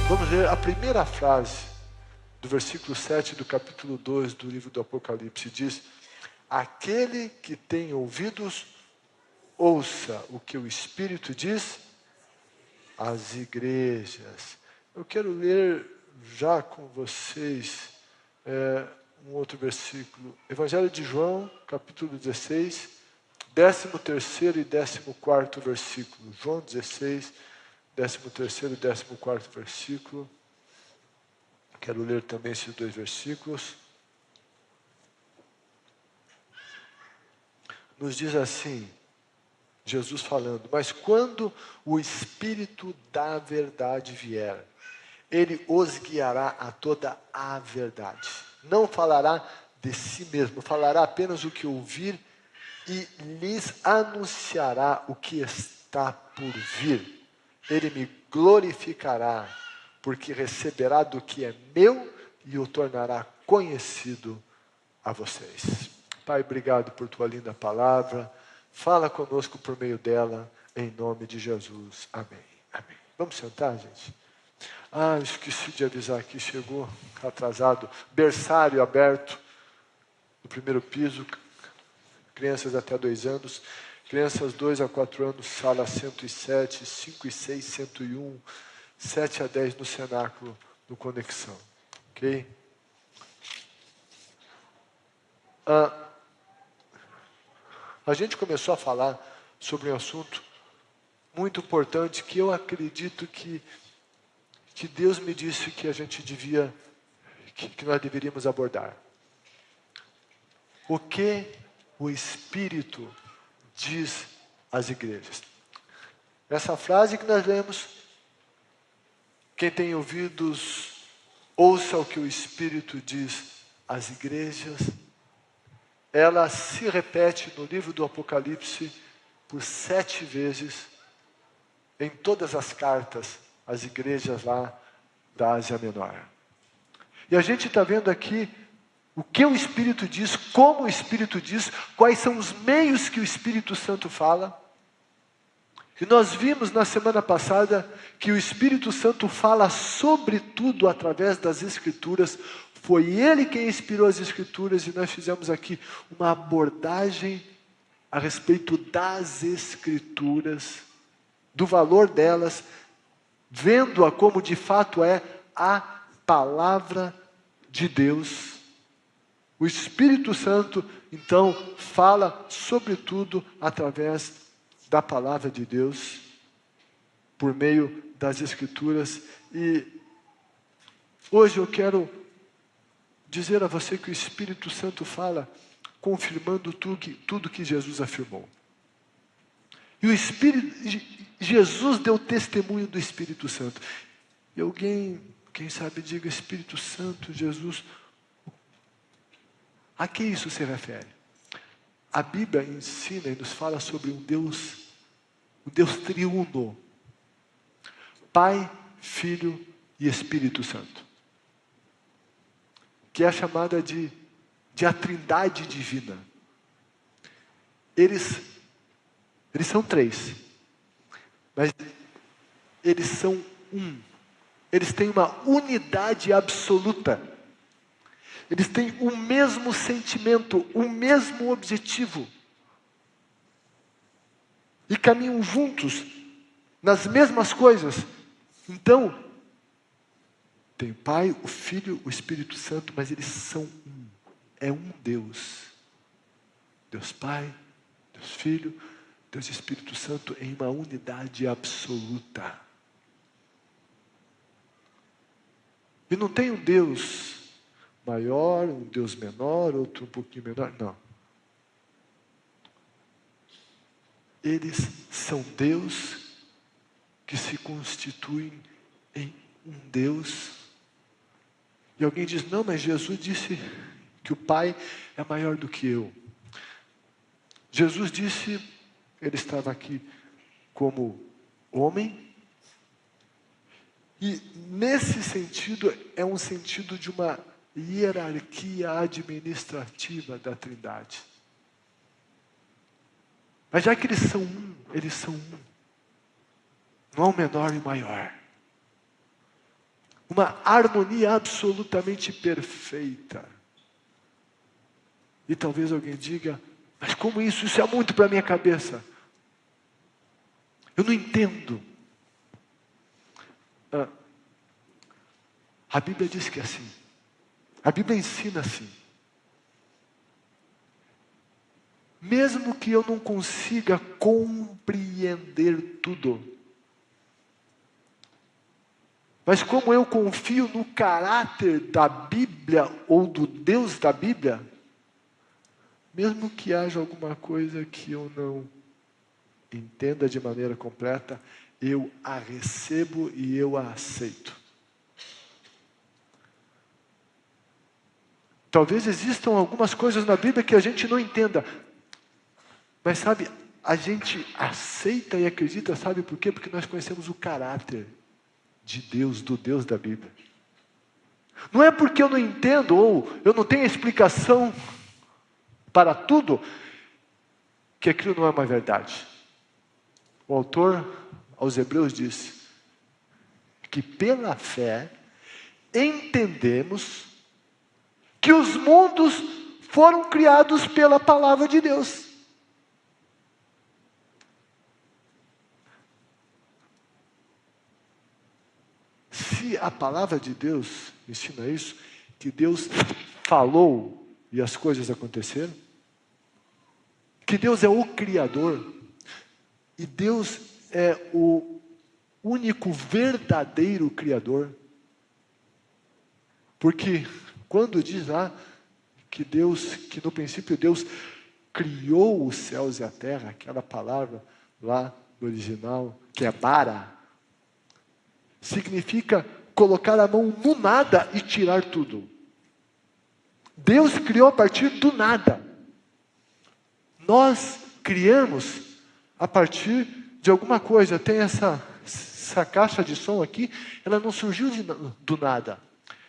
Vamos ver a primeira frase do versículo 7 do capítulo 2 do livro do Apocalipse. Diz: aquele que tem ouvidos, ouça o que o Espírito diz às igrejas. Eu quero ler já com vocês um outro versículo. Evangelho de João, capítulo 16, 13º e 14º versículo. João 16, 13º e 14º versículo. Quero ler também esses dois versículos. Nos diz assim, Jesus falando: mas quando o Espírito da verdade vier, ele os guiará a toda a verdade. Não falará de si mesmo, falará apenas o que ouvir e lhes anunciará o que está por vir. Ele me glorificará, porque receberá do que é meu e o tornará conhecido a vocês. Pai, obrigado por tua linda palavra. Fala conosco por meio dela, em nome de Jesus. Amém. Amém. Vamos sentar, gente? Eu esqueci de avisar aqui, chegou atrasado. Berçário aberto no primeiro piso, crianças até 2 anos, crianças 2 a 4 anos, sala 107, 5 e 6, 101, 7 a 10 no cenáculo, no Conexão. Ok? A gente começou a falar sobre um assunto muito importante que eu acredito que Deus me disse que a gente devia, que nós deveríamos abordar. O que o Espírito diz às igrejas? Essa frase que nós lemos: quem tem ouvidos, ouça o que o Espírito diz às igrejas. Ela se repete no livro do Apocalipse por 7 vezes, em todas as cartas às igrejas lá da Ásia Menor. E a gente está vendo aqui o que o Espírito diz, como o Espírito diz, quais são os meios que o Espírito Santo fala. E nós vimos na semana passada que o Espírito Santo fala sobretudo através das Escrituras. Foi Ele quem inspirou as Escrituras e nós fizemos aqui uma abordagem a respeito das Escrituras, do valor delas, vendo-a como de fato é a palavra de Deus. O Espírito Santo, então, fala sobretudo através da palavra de Deus, por meio das Escrituras. E hoje eu quero dizer a você que o Espírito Santo fala confirmando tudo que Jesus afirmou. E Jesus deu testemunho do Espírito Santo. E alguém, quem sabe, diga: Espírito Santo, Jesus, a que isso se refere? A Bíblia ensina e nos fala sobre um Deus triuno: Pai, Filho e Espírito Santo, que é chamada de a Trindade divina. Eles são 3, mas eles são um. Eles têm uma unidade absoluta. Eles têm o mesmo sentimento, o mesmo objetivo. E caminham juntos nas mesmas coisas. Então, tem o Pai, o Filho, o Espírito Santo, mas eles são um. É um Deus. Deus Pai, Deus Filho, Deus Espírito Santo em uma unidade absoluta. E não tem um Deus maior, um Deus menor, outro um pouquinho menor, não. Eles são Deus que se constituem em um Deus. E alguém diz: não, mas Jesus disse que o Pai é maior do que eu. Jesus disse, ele estava aqui como homem, e nesse sentido é um sentido de uma hierarquia administrativa da Trindade. Mas já que eles são um, eles são um. Não há um menor e maior. uma harmonia absolutamente perfeita. E talvez alguém diga, mas como isso? Isso é muito para a minha cabeça. Eu não entendo. A Bíblia diz que é assim. A Bíblia ensina assim. Mesmo que eu não consiga compreender tudo, mas como eu confio no caráter da Bíblia ou do Deus da Bíblia, mesmo que haja alguma coisa que eu não entenda de maneira completa, eu a recebo e eu a aceito. Talvez existam algumas coisas na Bíblia que a gente não entenda, mas sabe, a gente aceita e acredita, sabe por quê? Porque nós conhecemos o caráter de Deus, do Deus da Bíblia. Não é porque eu não entendo ou eu não tenho explicação para tudo que aquilo não é uma verdade. O autor aos Hebreus diz que pela fé entendemos que os mundos foram criados pela palavra de Deus. Se a palavra de Deus ensina isso, que Deus falou e as coisas aconteceram, que Deus é o Criador, e Deus é o único verdadeiro Criador, porque quando diz lá que no princípio Deus criou os céus e a terra, aquela palavra lá no original, que é bara, significa colocar a mão no nada e tirar tudo. Deus criou a partir do nada. Nós criamos a partir de alguma coisa. Tem essa caixa de som aqui, ela não surgiu do nada.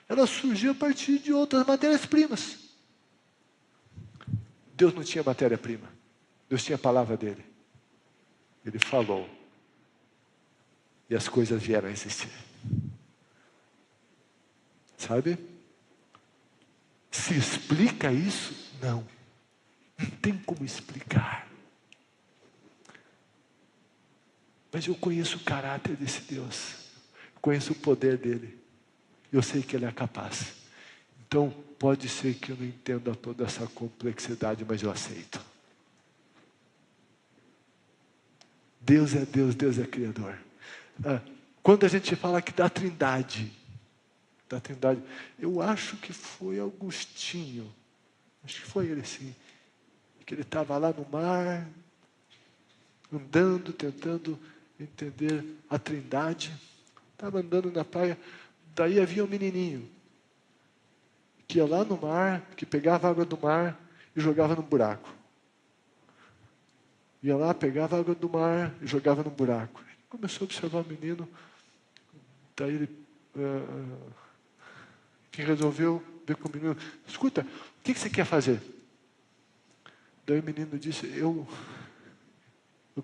Ela surgiu a partir de outras matérias-primas. Deus não tinha matéria-prima. Deus tinha a palavra dele. Ele falou. E as coisas vieram a existir. Sabe? Se explica isso? Não. Não tem como explicar. Mas eu conheço o caráter desse Deus. Conheço o poder dele. Eu sei que ele é capaz. Então, pode ser que eu não entenda toda essa complexidade, mas eu aceito. Deus é Deus, Deus é Criador. Quando a gente fala aqui da Trindade, eu acho que foi Agostinho, acho que foi ele sim, que ele estava lá no mar, andando, tentando entender a Trindade, estava andando na praia, daí havia um menininho, que ia lá no mar, que pegava a água do mar e jogava no buraco. Ia lá, pegava a água do mar e jogava no buraco. Começou a observar o menino, daí ele que resolveu ver com o menino, escuta, o que você quer fazer? Daí o menino disse, eu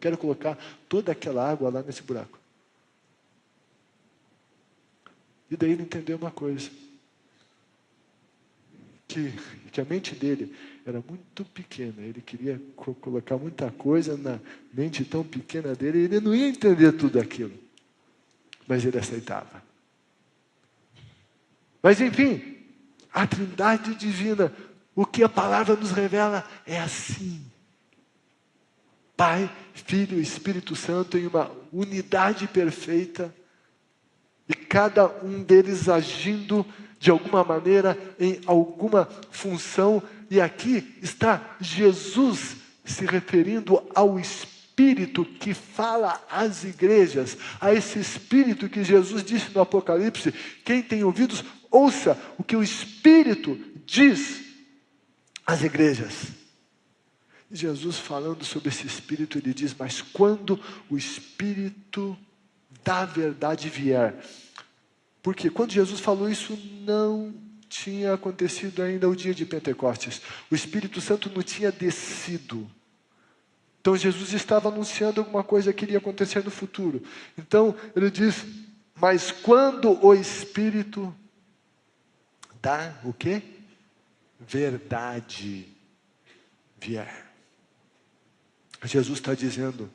quero colocar toda aquela água lá nesse buraco. E daí ele entendeu uma coisa, que a mente dele era muito pequena, ele queria colocar muita coisa na mente tão pequena dele, e ele não ia entender tudo aquilo, mas ele aceitava. Mas enfim, a Trindade divina, o que a palavra nos revela é assim: Pai, Filho e Espírito Santo em uma unidade perfeita, e cada um deles agindo de alguma maneira, em alguma função, e aqui está Jesus se referindo ao Espírito que fala às igrejas, a esse Espírito que Jesus disse no Apocalipse, quem tem ouvidos, ouça o que o Espírito diz às igrejas. Jesus falando sobre esse Espírito, ele diz, mas quando o Espírito da verdade vier, porque quando Jesus falou isso, não tinha acontecido ainda o dia de Pentecostes. O Espírito Santo não tinha descido. Então Jesus estava anunciando alguma coisa que iria acontecer no futuro. Então ele diz, Mas quando o Espírito da o quê? Verdade vier. Jesus está dizendo,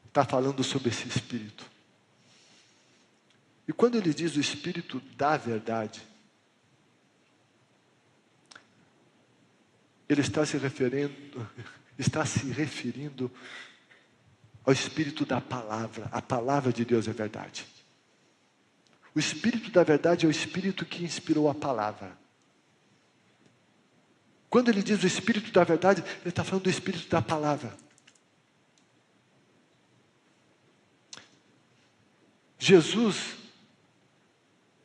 está falando sobre esse Espírito. E quando ele diz o Espírito da verdade, ele está se referindo ao Espírito da palavra. A palavra de Deus é verdade. O Espírito da verdade é o Espírito que inspirou a palavra. Quando ele diz o Espírito da verdade, ele está falando do Espírito da palavra. Jesus,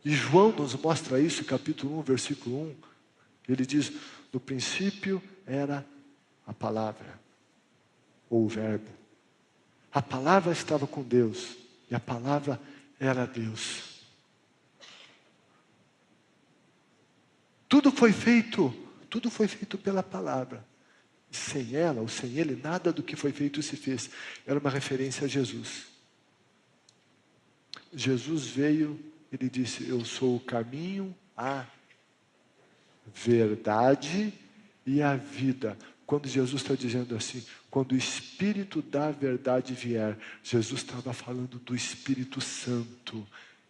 e João nos mostra isso, capítulo 1, versículo 1, ele diz, no princípio era a palavra, ou o verbo. A palavra estava com Deus, e a palavra era Deus. Tudo foi feito pela palavra. Sem ela, ou sem ele, nada do que foi feito se fez. Era uma referência a Jesus. Jesus veio, ele disse, eu sou o caminho, a verdade e a vida. Quando Jesus está dizendo assim, quando o Espírito da verdade vier, Jesus estava falando do Espírito Santo,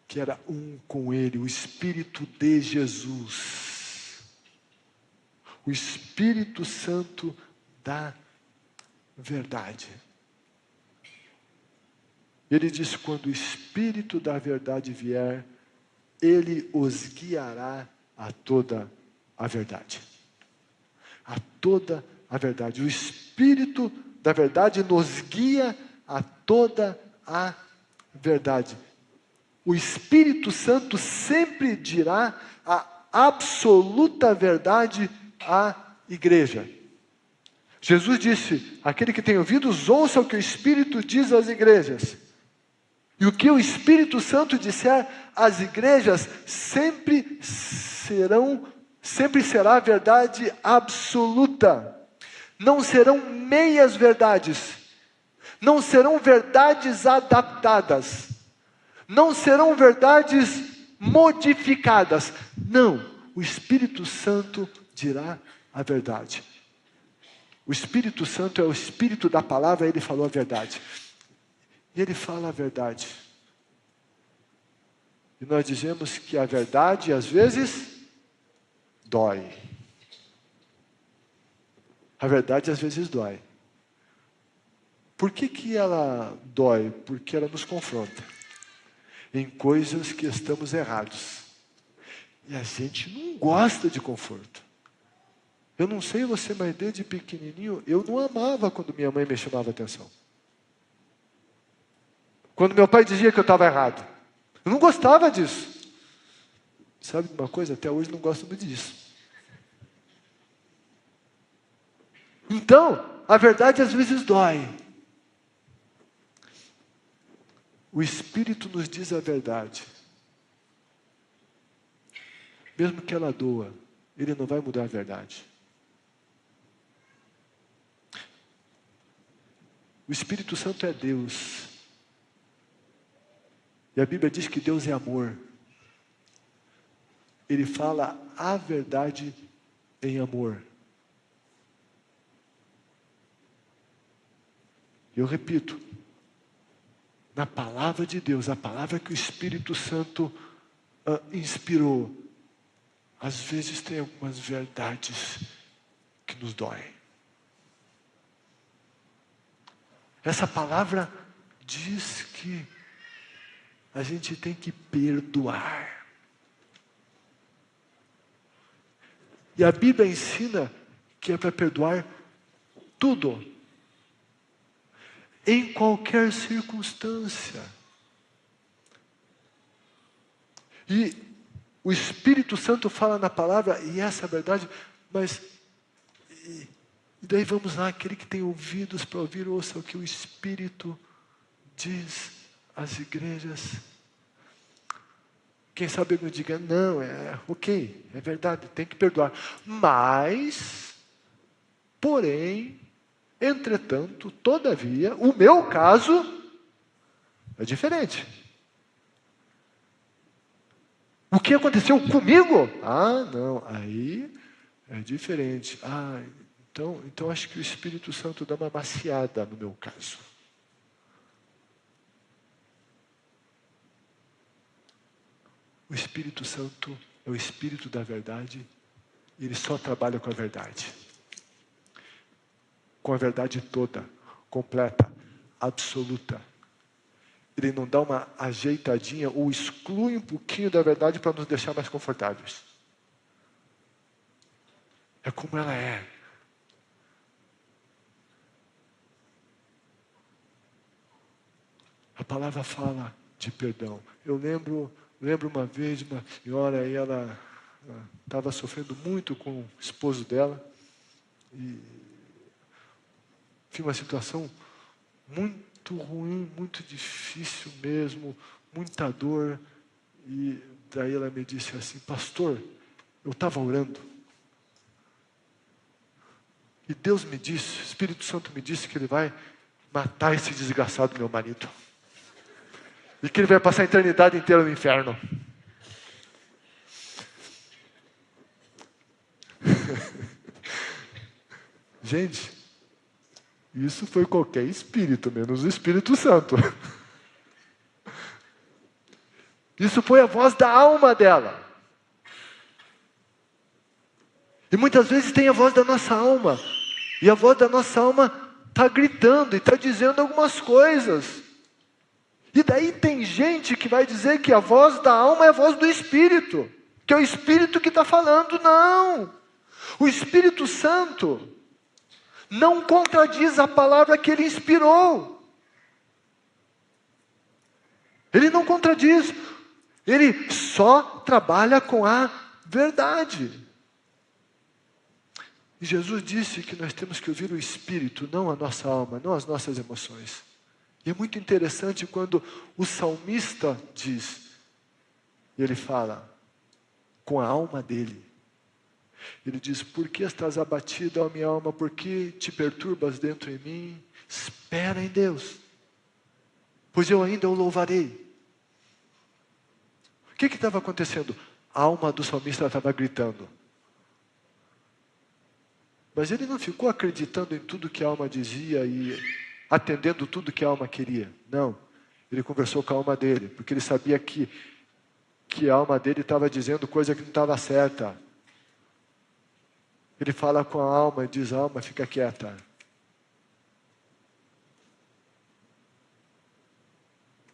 que era um com ele, o Espírito de Jesus. O Espírito Santo da verdade. Ele diz, quando o Espírito da verdade vier, ele os guiará a toda a verdade. A toda a verdade. O Espírito da verdade nos guia a toda a verdade. O Espírito Santo sempre dirá a absoluta verdade à igreja. Jesus disse, aquele que tem ouvidos, ouça o que o Espírito diz às igrejas. E o que o Espírito Santo disser às igrejas sempre será a verdade absoluta. Não serão meias verdades. Não serão verdades adaptadas. Não serão verdades modificadas. Não, o Espírito Santo dirá a verdade. O Espírito Santo é o Espírito da palavra, ele falou a verdade. E ele fala a verdade. E nós dizemos que a verdade, às vezes, dói. A verdade, às vezes, dói. Por que ela dói? Porque ela nos confronta em coisas que estamos errados. E a gente não gosta de conforto. Eu não sei você, mas desde pequenininho, eu não amava quando minha mãe me chamava a atenção. Quando meu pai dizia que eu estava errado. Eu não gostava disso. Sabe de uma coisa? Até hoje não gosto muito disso. Então, a verdade às vezes dói. O Espírito nos diz a verdade. Mesmo que ela doa, ele não vai mudar a verdade. O Espírito Santo é Deus. E a Bíblia diz que Deus é amor. Ele fala a verdade em amor. Eu repito, na palavra de Deus, a palavra que o Espírito Santo inspirou, às vezes tem algumas verdades que nos doem. Essa palavra diz que a gente tem que perdoar. E a Bíblia ensina que é para perdoar tudo. Em qualquer circunstância. E o Espírito Santo fala na palavra, e essa é a verdade, mas... E daí vamos lá, aquele que tem ouvidos para ouvir, ouça o que o Espírito diz às igrejas. Quem sabe eu me diga, não, ok, é verdade, tem que perdoar. Mas, porém, entretanto, todavia, o meu caso é diferente. O que aconteceu comigo? Ah, não, aí é diferente. Ah, então acho que o Espírito Santo dá uma maciada no meu caso. O Espírito Santo é o Espírito da verdade, e ele só trabalha com a verdade. Com a verdade toda, completa, absoluta. Ele não dá uma ajeitadinha ou exclui um pouquinho da verdade para nos deixar mais confortáveis. É como ela é. A palavra fala de perdão. Eu lembro uma vez, uma senhora, e ela estava sofrendo muito com o esposo dela. E foi uma situação muito ruim, muito difícil mesmo, muita dor. E daí ela me disse assim: pastor, eu estava orando. E Deus me disse, o Espírito Santo me disse que Ele vai matar esse desgraçado meu marido. E que ele vai passar a eternidade inteira no inferno. Gente, isso foi qualquer espírito, menos o Espírito Santo. Isso foi a voz da alma dela. E muitas vezes tem a voz da nossa alma. E a voz da nossa alma está gritando e está dizendo algumas coisas. E daí tem gente que vai dizer que a voz da alma é a voz do Espírito, que é o Espírito que está falando. Não! O Espírito Santo não contradiz a palavra que Ele inspirou. Ele não contradiz. Ele só trabalha com a verdade. E Jesus disse que nós temos que ouvir o Espírito, não a nossa alma, não as nossas emoções. E é muito interessante quando o salmista diz, ele fala com a alma dele. Ele diz: por que estás abatida, ó minha alma? Por que te perturbas dentro em mim? Espera em Deus, pois eu ainda o louvarei. O que estava acontecendo? A alma do salmista estava gritando. Mas ele não ficou acreditando em tudo que a alma dizia e atendendo tudo que a alma queria. Não. Ele conversou com a alma dele, porque ele sabia que a alma dele estava dizendo coisa que não estava certa. Ele fala com a alma e diz: alma, fica quieta.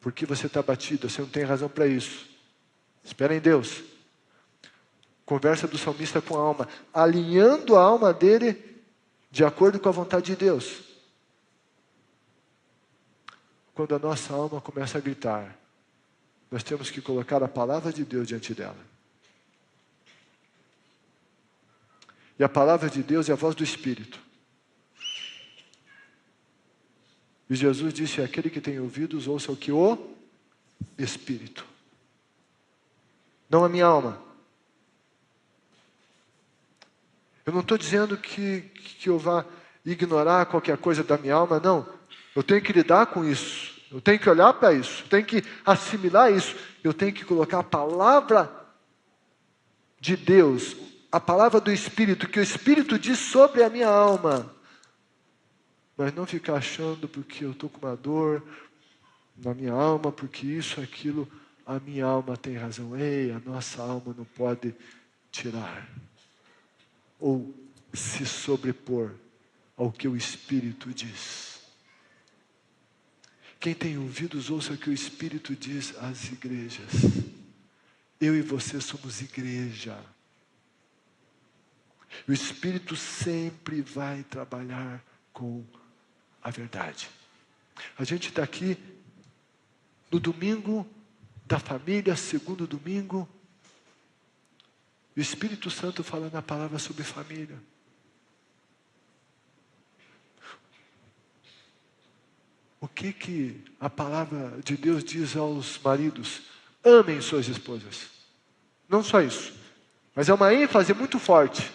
Por que você está batida? Você não tem razão para isso. Espera em Deus. Conversa do salmista com a alma, alinhando a alma dele de acordo com a vontade de Deus. Quando a nossa alma começa a gritar, nós temos que colocar a palavra de Deus diante dela. E a palavra de Deus é a voz do Espírito. E Jesus disse: aquele que tem ouvidos, ouça o que o Espírito. Não a minha alma. Eu não estou dizendo que eu vá ignorar qualquer coisa da minha alma, não. Eu tenho que lidar com isso. Eu tenho que olhar para isso. Eu tenho que assimilar isso. Eu tenho que colocar a palavra de Deus, a palavra do Espírito, que o Espírito diz sobre a minha alma. Mas não ficar achando porque eu estou com uma dor na minha alma, porque isso, aquilo, a minha alma tem razão. Ei, a nossa alma não pode tirar ou se sobrepor ao que o Espírito diz. Quem tem ouvidos, ouça o que o Espírito diz às igrejas. Eu e você somos igreja. O Espírito sempre vai trabalhar com a verdade. A gente está aqui no domingo da família, segundo domingo. O Espírito Santo fala na palavra sobre família. O que a palavra de Deus diz aos maridos? Amem suas esposas. Não só isso, mas é uma ênfase muito forte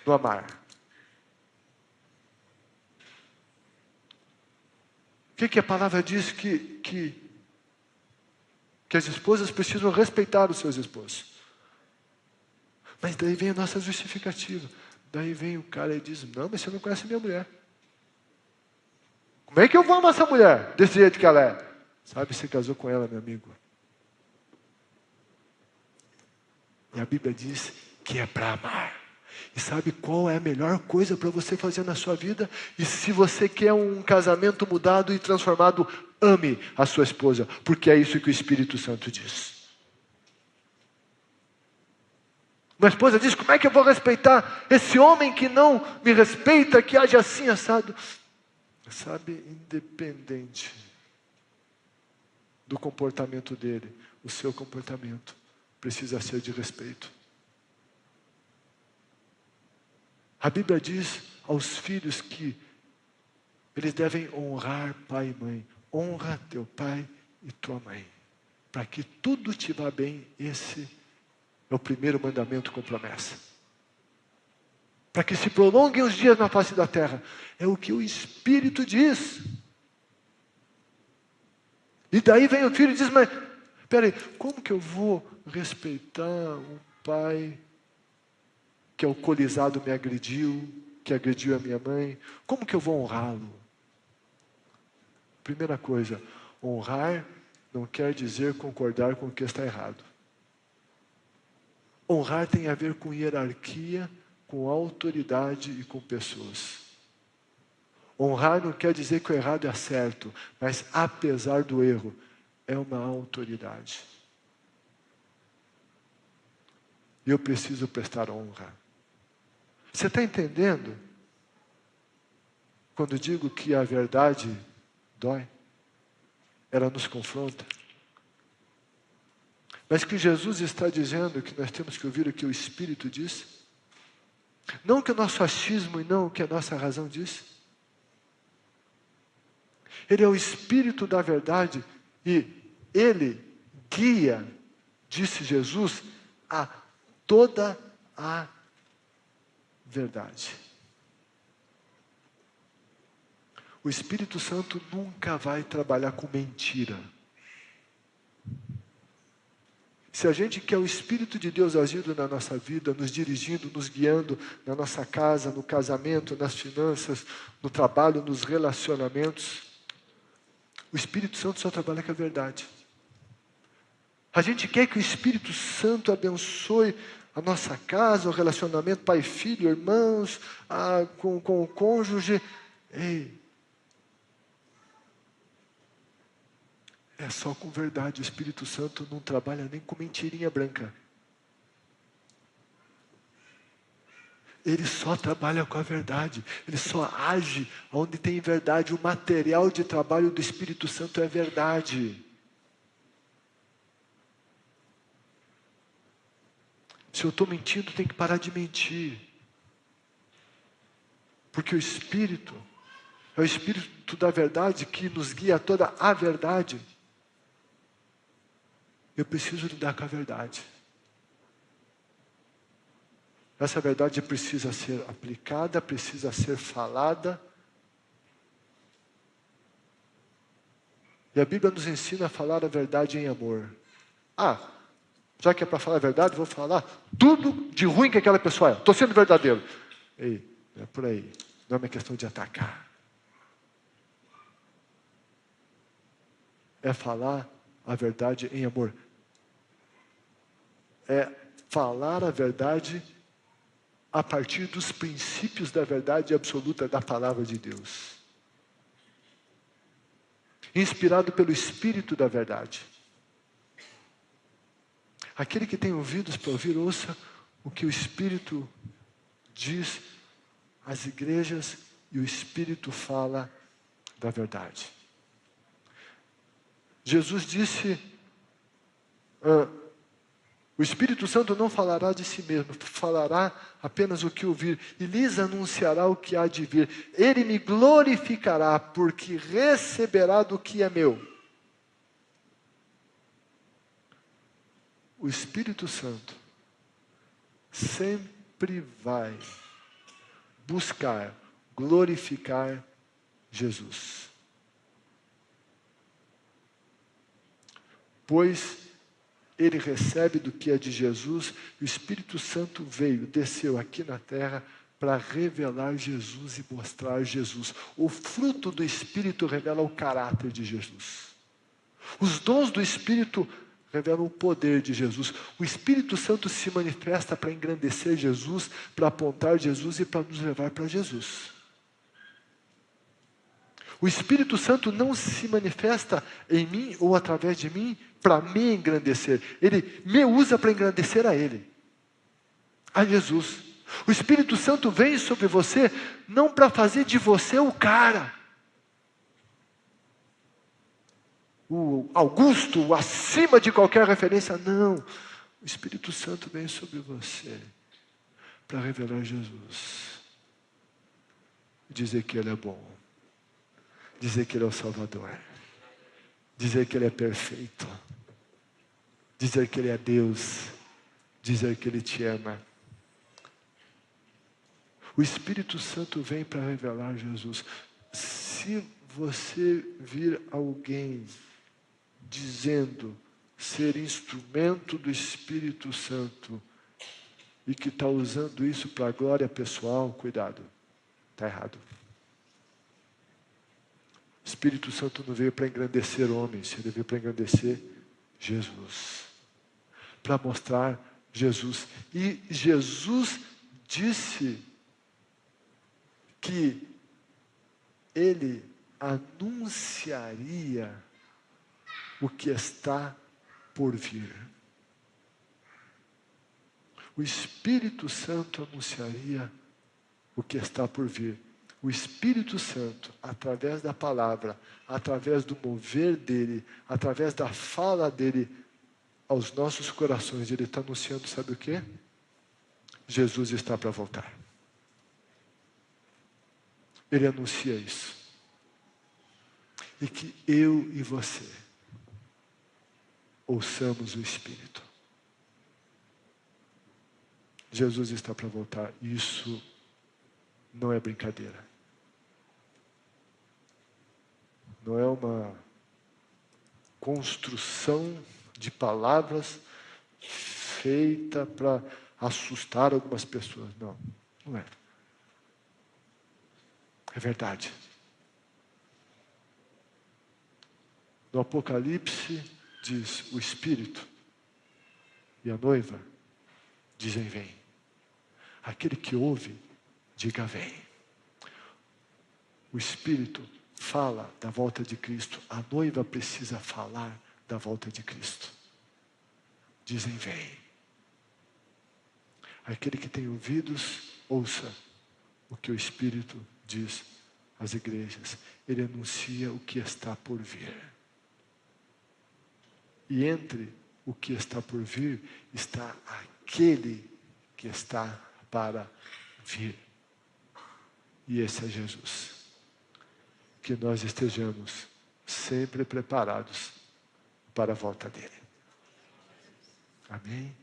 no amar. O que a palavra diz que que as esposas precisam respeitar os seus esposos. Mas daí vem a nossa justificativa. Daí vem o cara e diz, não, mas você não conhece minha mulher. Como é que eu vou amar essa mulher desse jeito que ela é? Sabe, você casou com ela, meu amigo. E a Bíblia diz que é para amar. E sabe qual é a melhor coisa para você fazer na sua vida? E se você quer um casamento mudado e transformado, ame a sua esposa, porque é isso que o Espírito Santo diz. Uma esposa diz, como é que eu vou respeitar esse homem que não me respeita, que age assim, assado? Sabe, independente do comportamento dele, o seu comportamento precisa ser de respeito. A Bíblia diz aos filhos que eles devem honrar pai e mãe. Honra teu pai e tua mãe, para que tudo te vá bem. Esse é o primeiro mandamento com promessa. Para que se prolonguem os dias na face da terra. É o que o Espírito diz. E daí vem o filho e diz, mas, peraí, como que eu vou respeitar um pai que alcoolizado me agrediu, que agrediu a minha mãe? Como que eu vou honrá-lo? Primeira coisa, honrar não quer dizer concordar com o que está errado. Honrar tem a ver com hierarquia, com autoridade e com pessoas. Honrar não quer dizer que o errado é certo, mas apesar do erro, é uma autoridade. E eu preciso prestar honra. Você está entendendo? Quando digo que a verdade dói, ela nos confronta. Mas que Jesus está dizendo que nós temos que ouvir o que o Espírito diz, não o que o nosso achismo e não o que a nossa razão diz. Ele é o Espírito da verdade e Ele guia, disse Jesus, a toda a verdade. O Espírito Santo nunca vai trabalhar com mentira. Se a gente quer o Espírito de Deus agindo na nossa vida, nos dirigindo, nos guiando na nossa casa, no casamento, nas finanças, no trabalho, nos relacionamentos, o Espírito Santo só trabalha com a verdade. A gente quer que o Espírito Santo abençoe a nossa casa, o relacionamento pai e filho, irmãos, com o cônjuge. Ei, é só com verdade. O Espírito Santo não trabalha nem com mentirinha branca. Ele só trabalha com a verdade. Ele só age onde tem verdade. O material de trabalho do Espírito Santo é verdade. Se eu estou mentindo, tem que parar de mentir. Porque o Espírito é o Espírito da verdade que nos guia a toda a verdade. Eu preciso lidar com a verdade. Essa verdade precisa ser aplicada, precisa ser falada. E a Bíblia nos ensina a falar a verdade em amor. Já que é para falar a verdade, vou falar tudo de ruim que aquela pessoa é. Estou sendo verdadeiro. Ei, não é por aí. Não é uma questão de atacar. É falar a verdade em amor. É falar a verdade a partir dos princípios da verdade absoluta da palavra de Deus. Inspirado pelo Espírito da verdade. Aquele que tem ouvidos para ouvir, ouça o que o Espírito diz às igrejas e o Espírito fala da verdade. Jesus disse, o Espírito Santo não falará de si mesmo, falará apenas o que ouvir, e lhes anunciará o que há de vir. Ele me glorificará, porque receberá do que é meu. O Espírito Santo sempre vai buscar glorificar Jesus. Pois ele recebe do que é de Jesus, e o Espírito Santo veio, desceu aqui na terra para revelar Jesus e mostrar Jesus. O fruto do Espírito revela o caráter de Jesus. Os dons do Espírito revelam o poder de Jesus. O Espírito Santo se manifesta para engrandecer Jesus, para apontar Jesus e para nos levar para Jesus. O Espírito Santo não se manifesta em mim ou através de mim para me engrandecer. Ele me usa para engrandecer a Ele, a Jesus. O Espírito Santo vem sobre você não para fazer de você o cara, o Augusto, o acima de qualquer referência. Não. O Espírito Santo vem sobre você para revelar Jesus. Dizer que Ele é bom. Dizer que Ele é o Salvador. Dizer que Ele é perfeito. Dizer que Ele é Deus. Dizer que Ele te ama. O Espírito Santo vem para revelar Jesus. Se você vir alguém dizendo ser instrumento do Espírito Santo e que está usando isso para a glória pessoal, cuidado, está errado. O Espírito Santo não veio para engrandecer homens, ele veio para engrandecer Jesus, para mostrar Jesus. E Jesus disse que ele anunciaria o que está por vir. O Espírito Santo anunciaria o que está por vir. O Espírito Santo, através da palavra, através do mover dele, através da fala dele aos nossos corações, ele está anunciando, sabe o quê? Jesus está para voltar. Ele anuncia isso. E que eu e você ouçamos o Espírito. Jesus está para voltar. Isso não é brincadeira. Não é uma construção de palavras feita para assustar algumas pessoas. Não, não é. É verdade. No Apocalipse diz o Espírito e a noiva dizem vem. Aquele que ouve, diga vem. O Espírito fala da volta de Cristo. A noiva precisa falar da volta de Cristo. Dizem vem. Aquele que tem ouvidos, ouça o que o Espírito diz às igrejas. Ele anuncia o que está por vir. E entre o que está por vir está aquele que está para vir. E esse é Jesus. Que nós estejamos sempre preparados para a volta dele. Amém?